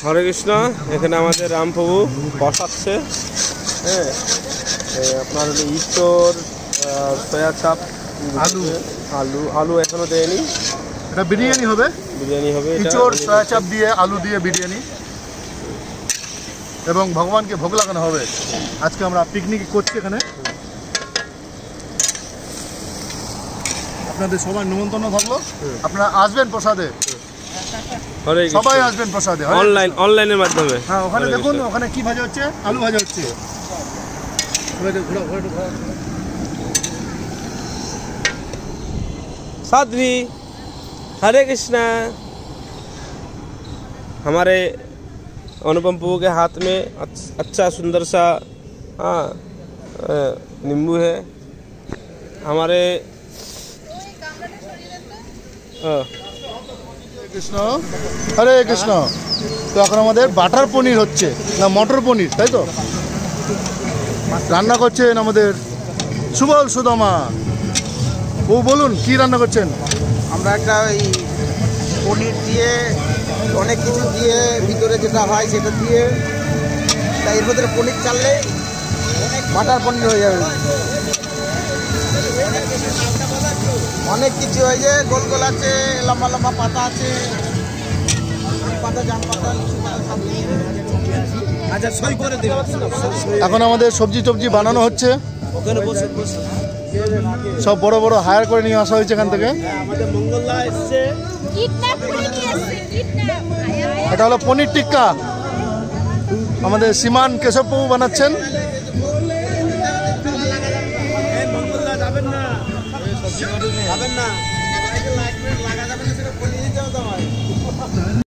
হরে কৃষ্ণ। এখানে আমাদের রামপ্রভু বসাচ্ছে। হ্যাঁ, আপনার হলো ইঁচড়, সয়া চাপ, আলু আলু আলু এখনো দেয়নি। এটা বিরিয়ানি হবে, বিরিয়ানি হবে। ইঁচড় সয়া চাপ দিয়ে আলু দিয়ে বিরিয়ানি, এবং ভগবানকে ভোগ লাগানো হবে। আজকে আমরা পিকনিক করছি এখানে। আপনাদের সবাই নিমন্ত্রণ থাকলো, আপনারা আসবেন প্রসাদে, সবাই আসবেন প্রসাদে অনলাইনের মাধ্যমে। হ্যাঁ, ওখানে দেখুন ওখানে কি ভাজা হচ্ছে, আলু ভাজা হচ্ছে। साध्वी हरे कृष्णा। हमारे अनुपम प्रभु के हाथ में अच्छा सुंदर सा नींबू है। हमारे কৃষ্ণ, হরে কৃষ্ণ। তো এখন আমাদের বাটার পনির হচ্ছে, না মটর পনির, তাই তো? রান্না করছেন আমাদের সুবল সুদামা। ও বলুন কি রান্না করছেন? আমরা একটা ওই পনির দিয়ে অনেক কিছু দিয়ে ভিতরে যেটা হয় সেটা দিয়ে, তাই এর ভিতরে পনির চাললে বাটার পনির হয়ে যাবে। অনেক কিছু হয়, যে গোল গোল আছে, লম্বা লম্বা পাতা আছে, পাতা জাম পাতা। আচ্ছা, সই করে দেবে। এখন আমাদের সবজি টবজি বানানো হচ্ছে। সব বড় বড় হায়ার করে নিয়ে আসা হয়েছে এখান থেকে। এটা হলো পনির টিক্কা, আমাদের শ্রীমান কেশব বাবু বানাচ্ছেন।